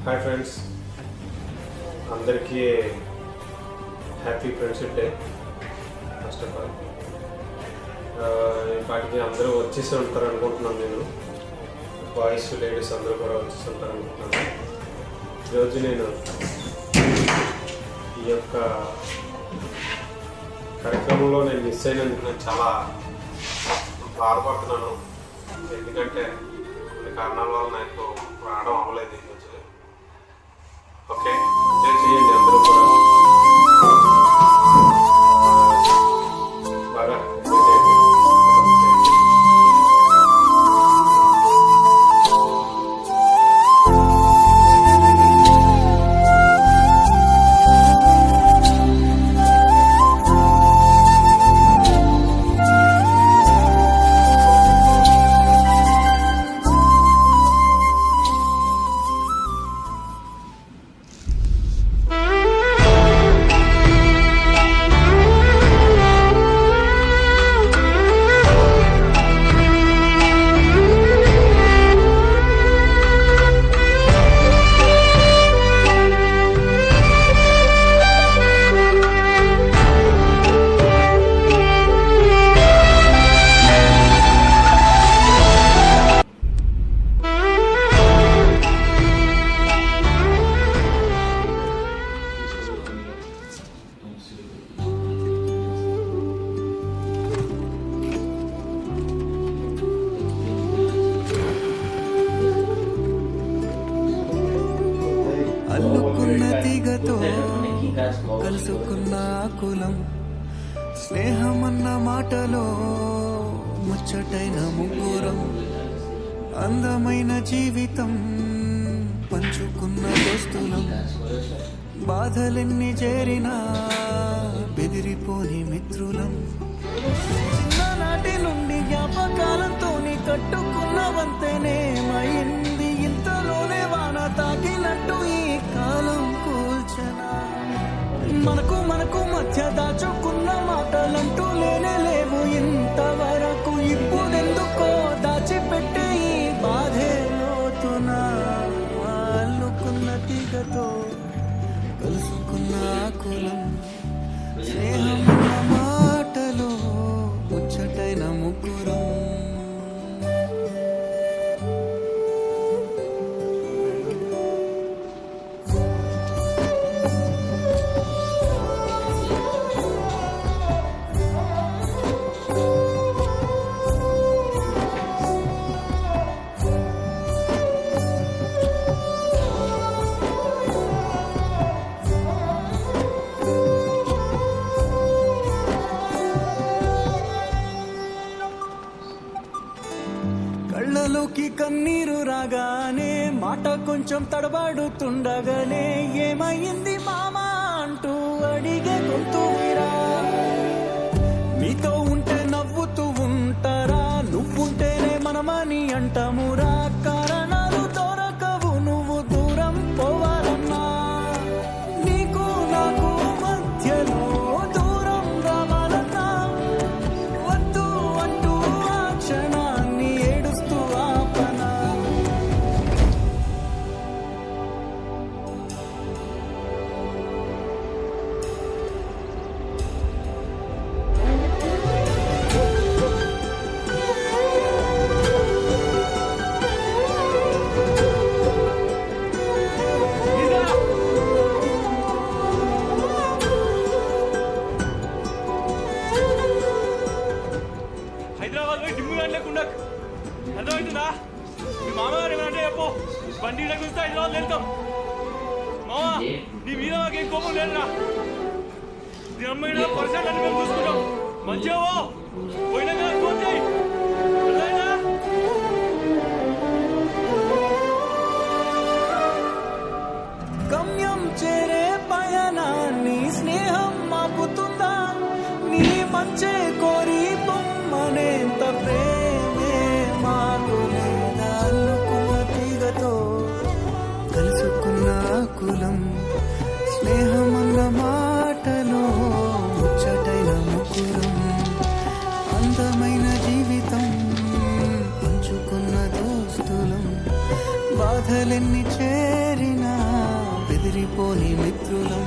Hi friends, అందరికీ happy friendship day. First of all వాటికి అందరూ వచ్చేసి ఉంటారు అనుకుంటున్నాను. నేను బాయ్స్ లేడీస్ అందరూ కూడా వచ్చేసి ఉంటారు అనుకుంటున్నాను. ఈరోజు నేను ఈ యొక్క కార్యక్రమంలో నేను మిస్ అయినందుకు నేను చాలా బాధపడుతున్నాను. ఎందుకంటే కొన్ని కారణాల వల్ల నాకు రావడం అవ్వలేదు ఈ మధ్యలో. ఓకే, ఎంజాయ్ చేయండి అందరూ కూడా బాగా ఎంజాయ్ చేయండి. అల్లుకున్న తీగతో కలుసుకున్న కులం, స్నేహమన్న మాటలో ముచ్చటైన ముగ్గురం, అందమైన జీవితం పంచుకున్న దోస్తులం, బాధలెన్ని చేరినా బెదిరిపోని మిత్రులం, చిన్ననాటి నుండి జ్ఞాపకాలతోని కట్టుకున్న వంతెనేమైంది ఇంతలోనే వాన తాకినట్టు ఈ కాలం కూల్చనా. మనకు మధ్య దాచుకున్న మాటలంటూ లేనే లేవు ఇంతవరకు, ఇప్పుడెందుకో దాచిపెట్టే ఈ బాధే లోతునా. అల్లుకున్న తీగతో కలుసుకున్న కులం, స్నేహమున్న మాటలో ముచ్చటైన ముగ్గురం. కళ్ళలోకి కన్నీరు రాగానే మాట కొంచెం తడబడుతుండగానే ఏమైంది మామా అంటూ అడిగే గొంతురా. మీతో ఉంటే నవ్వుతూ ఉంటారా, నువ్వుంటేనే మనమని అంటామురా. కారణాలు దొరకవు నువ్వు దూరం పోవాలన్నా, నీకు నాకు మధ్యలో దూరం రావాలన్నా, వద్దు అంటూ ఆ క్షణాన్ని ఏడుస్తూ ఆపనా. హైదరాబాద్ పోయి డిమ్ము గాని లేకుండా అర్థమవుతుందా? మీ మామగారు ఏమంటే చెప్పు, బండి గురిస్తే హైదరాబాద్ వెళ్తాం. మామా, నీ మీద మాకేం కోపం లేదురా. నీ అమ్మాయినా పర్సెంట్ అని మేము చూసుకుంటాం. మంచిగా పోయినా కదా ఫోన్ చేయి. గమ్యం చేరే పయనాన్ని స్నేహం మాపుతుందా, నీ మంచే కోరి బొమ్మనేంత ప్రేమే మాకు లేదా. అల్లుకున్న తీగతో కలుసుకున్న కులం, స్నేహమన్న మాటలో ముచ్చటైన ముగ్గురం, అందమైన జీవితం పంచుకున్న దోస్తులం, బాధ చుట్టాలెన్ని చేరినా బెదిరిపోని మిత్రులం